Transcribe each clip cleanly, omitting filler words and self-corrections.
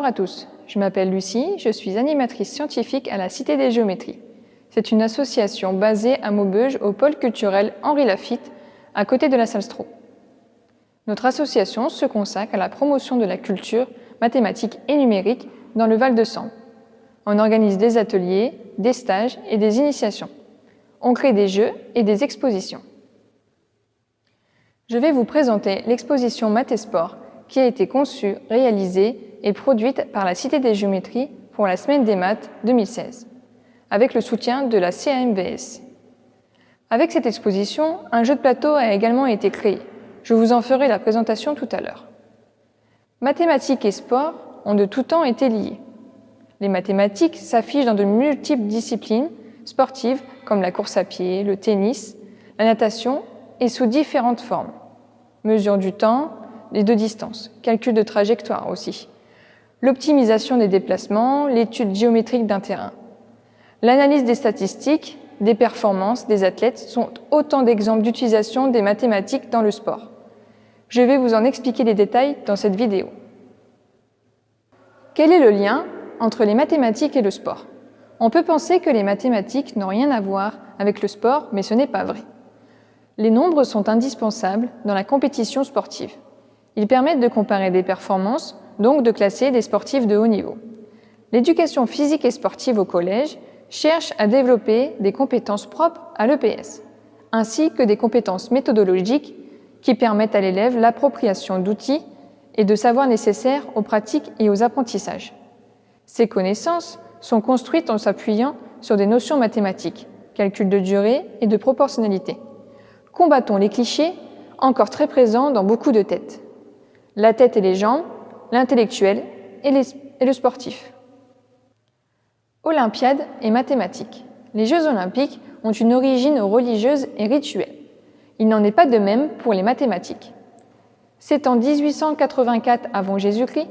à tous, je m'appelle Lucie, je suis animatrice scientifique à la Cité des Géométries. C'est une association basée à Maubeuge au pôle culturel Henri Laffitte, à côté de la salle Stroh. Notre association se consacre à la promotion de la culture, mathématique et numérique dans le Val-de-Sambre. On organise des ateliers, des stages et des initiations. On crée des jeux et des expositions. Je vais vous présenter l'exposition Math et Sport qui a été conçue, réalisée et produite par la Cité des Géométries pour la Semaine des Maths 2016, avec le soutien de la CAMVS. Avec cette exposition, un jeu de plateau a également été créé. Je vous en ferai la présentation tout à l'heure. Mathématiques et sport ont de tout temps été liés. Les mathématiques s'affichent dans de multiples disciplines sportives comme la course à pied, le tennis, la natation et sous différentes formes. Mesure du temps et de distance, calcul de trajectoire aussi, l'optimisation des déplacements, l'étude géométrique d'un terrain. L'analyse des statistiques, des performances des athlètes sont autant d'exemples d'utilisation des mathématiques dans le sport. Je vais vous en expliquer les détails dans cette vidéo. Quel est le lien entre les mathématiques et le sport? On peut penser que les mathématiques n'ont rien à voir avec le sport, mais ce n'est pas vrai. Les nombres sont indispensables dans la compétition sportive. Ils permettent de comparer des performances, donc de classer des sportifs de haut niveau. L'éducation physique et sportive au collège cherche à développer des compétences propres à l'EPS, ainsi que des compétences méthodologiques qui permettent à l'élève l'appropriation d'outils et de savoirs nécessaires aux pratiques et aux apprentissages. Ces connaissances sont construites en s'appuyant sur des notions mathématiques, calcul de durée et de proportionnalité. Combattons les clichés, encore très présents dans beaucoup de têtes. La tête et les jambes, l'intellectuel et le sportif. Olympiade et mathématiques. Les Jeux olympiques ont une origine religieuse et rituelle. Il n'en est pas de même pour les mathématiques. C'est en 1884 avant Jésus-Christ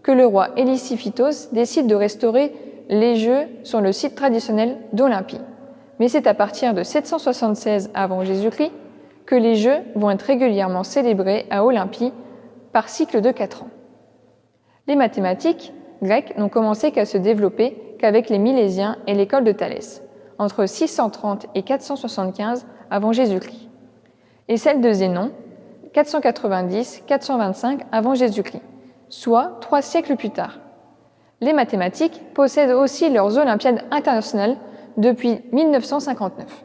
que le roi Élysiphitos décide de restaurer les Jeux sur le site traditionnel d'Olympie. Mais c'est à partir de 776 avant Jésus-Christ que les Jeux vont être régulièrement célébrés à Olympie par cycle de 4 ans. Les mathématiques grecques n'ont commencé qu'à se développer qu'avec les Milésiens et l'école de Thalès, entre 630 et 475 avant Jésus-Christ, et celle de Zénon, 490-425 avant Jésus-Christ, soit 3 siècles plus tard. Les mathématiques possèdent aussi leurs Olympiades internationales depuis 1959.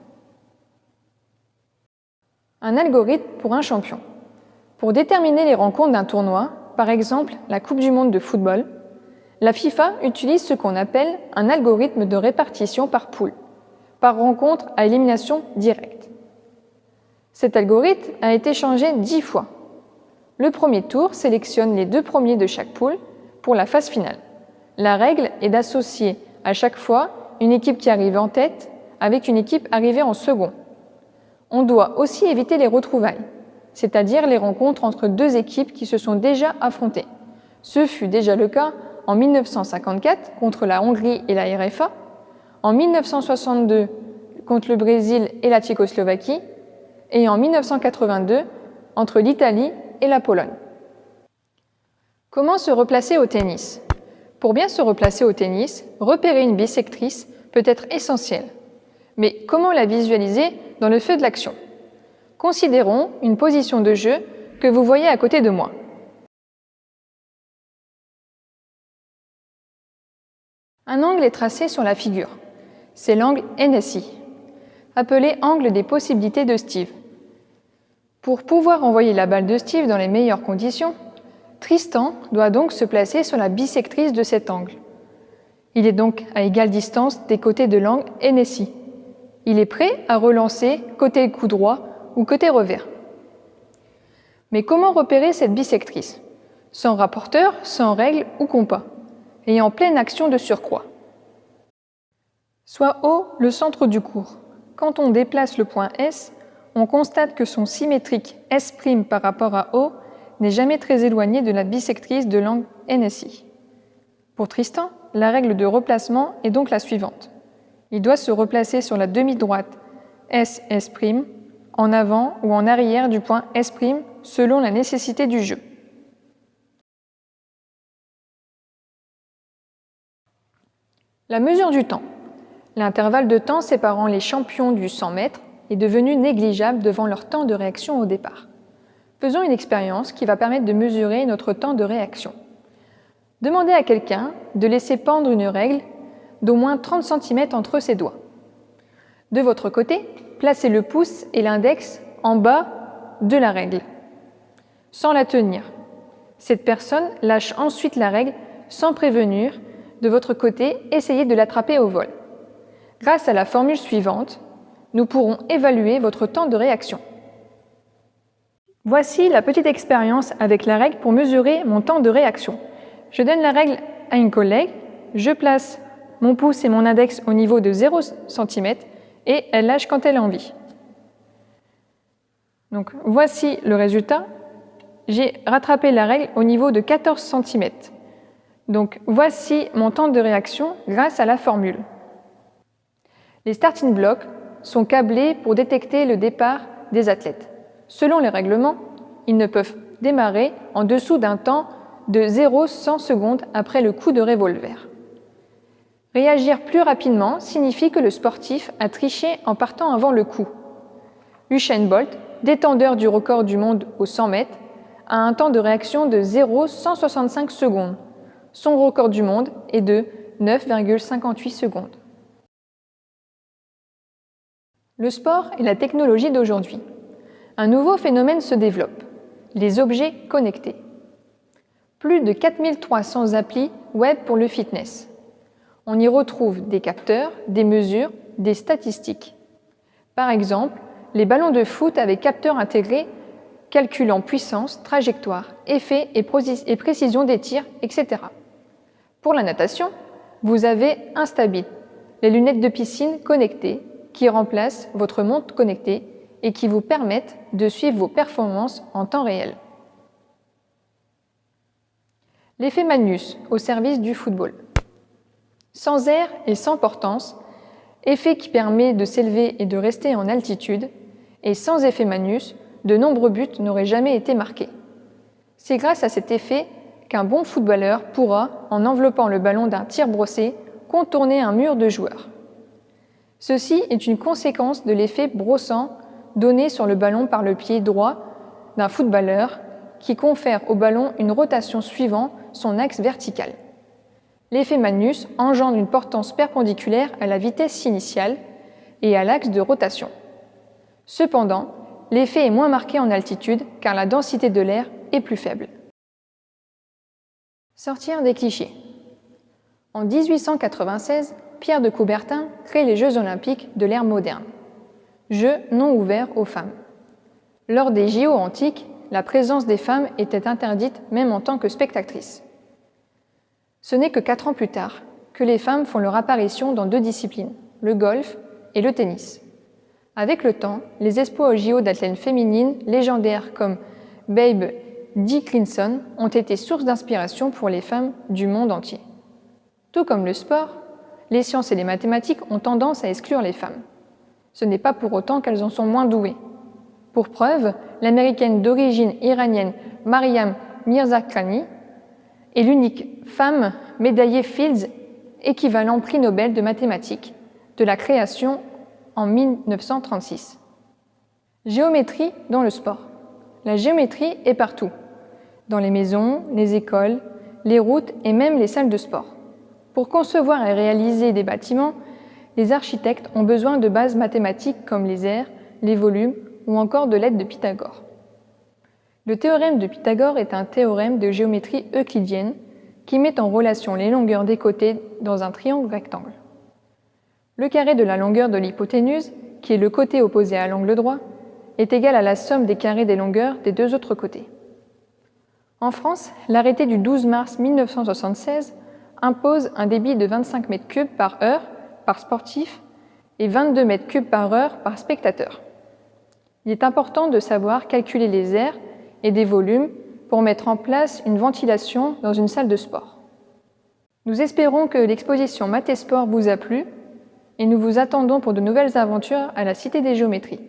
Un algorithme pour un champion. Pour déterminer les rencontres d'un tournoi, par exemple la Coupe du monde de football, la FIFA utilise ce qu'on appelle un algorithme de répartition par poule, par rencontre à élimination directe. Cet algorithme a été changé 10 fois. Le premier tour sélectionne les 2 premiers de chaque poule pour la phase finale. La règle est d'associer à chaque fois une équipe qui arrive en tête avec une équipe arrivée en second. On doit aussi éviter les retrouvailles, c'est-à-dire les rencontres entre 2 équipes qui se sont déjà affrontées. Ce fut déjà le cas en 1954 contre la Hongrie et la RFA, en 1962 contre le Brésil et la Tchécoslovaquie, et en 1982 entre l'Italie et la Pologne. Comment se replacer au tennis? Pour bien se replacer au tennis, repérer une bissectrice peut être essentiel. Mais comment la visualiser dans le feu de l'action? Considérons une position de jeu que vous voyez à côté de moi. Un angle est tracé sur la figure. C'est l'angle NSI, appelé angle des possibilités de Steve. Pour pouvoir envoyer la balle de Steve dans les meilleures conditions, Tristan doit donc se placer sur la bissectrice de cet angle. Il est donc à égale distance des côtés de l'angle NSI. Il est prêt à relancer côté coup droit ou côté revers. Mais comment repérer cette bissectrice? Sans rapporteur, sans règle ou compas, et en pleine action de surcroît. Soit O le centre du cours. Quand on déplace le point S, on constate que son symétrique S' par rapport à O n'est jamais très éloigné de la bissectrice de l'angle NSI. Pour Tristan, la règle de replacement est donc la suivante. Il doit se replacer sur la demi-droite S' en avant ou en arrière du point S' selon la nécessité du jeu. La mesure du temps. L'intervalle de temps séparant les champions du 100 mètres est devenu négligeable devant leur temps de réaction au départ. Faisons une expérience qui va permettre de mesurer notre temps de réaction. Demandez à quelqu'un de laisser pendre une règle d'au moins 30 cm entre ses doigts. De votre côté, placez le pouce et l'index en bas de la règle, sans la tenir. Cette personne lâche ensuite la règle sans prévenir. De votre côté, essayez de l'attraper au vol. Grâce à la formule suivante, nous pourrons évaluer votre temps de réaction. Voici la petite expérience avec la règle pour mesurer mon temps de réaction. Je donne la règle à une collègue, je place mon pouce et mon index au niveau de 0 cm et elle lâche quand elle a envie. Donc voici le résultat. J'ai rattrapé la règle au niveau de 14 cm. Donc voici mon temps de réaction grâce à la formule. Les starting blocks sont câblés pour détecter le départ des athlètes. Selon les règlements, ils ne peuvent démarrer en dessous d'un temps de 0,100 secondes après le coup de revolver. Réagir plus rapidement signifie que le sportif a triché en partant avant le coup. Usain Bolt, détenteur du record du monde aux 100 mètres, a un temps de réaction de 0,165 secondes. Son record du monde est de 9,58 secondes. Le sport est la technologie d'aujourd'hui. Un nouveau phénomène se développe, les objets connectés. Plus de 4300 applis web pour le fitness. On y retrouve des capteurs, des mesures, des statistiques. Par exemple, les ballons de foot avec capteurs intégrés calculant puissance, trajectoire, effet et précision des tirs, etc. Pour la natation, vous avez Instabit, les lunettes de piscine connectées qui remplacent votre montre connectée et qui vous permettent de suivre vos performances en temps réel. L'effet Magnus au service du football. Sans air et sans portance, effet qui permet de s'élever et de rester en altitude, et sans effet Magnus, de nombreux buts n'auraient jamais été marqués. C'est grâce à cet effet qu'un bon footballeur pourra, en enveloppant le ballon d'un tir brossé, contourner un mur de joueurs. Ceci est une conséquence de l'effet brossant donné sur le ballon par le pied droit d'un footballeur qui confère au ballon une rotation suivant son axe vertical. L'effet Magnus engendre une portance perpendiculaire à la vitesse initiale et à l'axe de rotation. Cependant, l'effet est moins marqué en altitude car la densité de l'air est plus faible. Sortir des clichés. En 1896, Pierre de Coubertin crée les Jeux olympiques de l'ère moderne. Jeux non ouverts aux femmes. Lors des JO antiques, la présence des femmes était interdite même en tant que spectatrices. Ce n'est que 4 ans plus tard que les femmes font leur apparition dans 2 disciplines, le golf et le tennis. Avec le temps, les exploits aux JO d'athlètes féminines légendaires comme Babe Dickinson ont été source d'inspiration pour les femmes du monde entier. Tout comme le sport, les sciences et les mathématiques ont tendance à exclure les femmes. Ce n'est pas pour autant qu'elles en sont moins douées. Pour preuve, l'américaine d'origine iranienne Mariam Mirzakhani est l'unique femme médaillée Fields équivalent prix Nobel de mathématiques de la création en 1936. Géométrie dans le sport. La géométrie est partout, dans les maisons, les écoles, les routes et même les salles de sport. Pour concevoir et réaliser des bâtiments, les architectes ont besoin de bases mathématiques comme les aires, les volumes ou encore de l'aide de Pythagore. Le théorème de Pythagore est un théorème de géométrie euclidienne qui met en relation les longueurs des côtés dans un triangle rectangle. Le carré de la longueur de l'hypoténuse, qui est le côté opposé à l'angle droit, est égal à la somme des carrés des longueurs des 2 autres côtés. En France, l'arrêté du 12 mars 1976 impose un débit de 25 mètres cubes par heure par sportif et 22 mètres cubes par heure par spectateur. Il est important de savoir calculer les aires et des volumes pour mettre en place une ventilation dans une salle de sport. Nous espérons que l'exposition Math et Sport vous a plu et nous vous attendons pour de nouvelles aventures à la Cité des Géométries.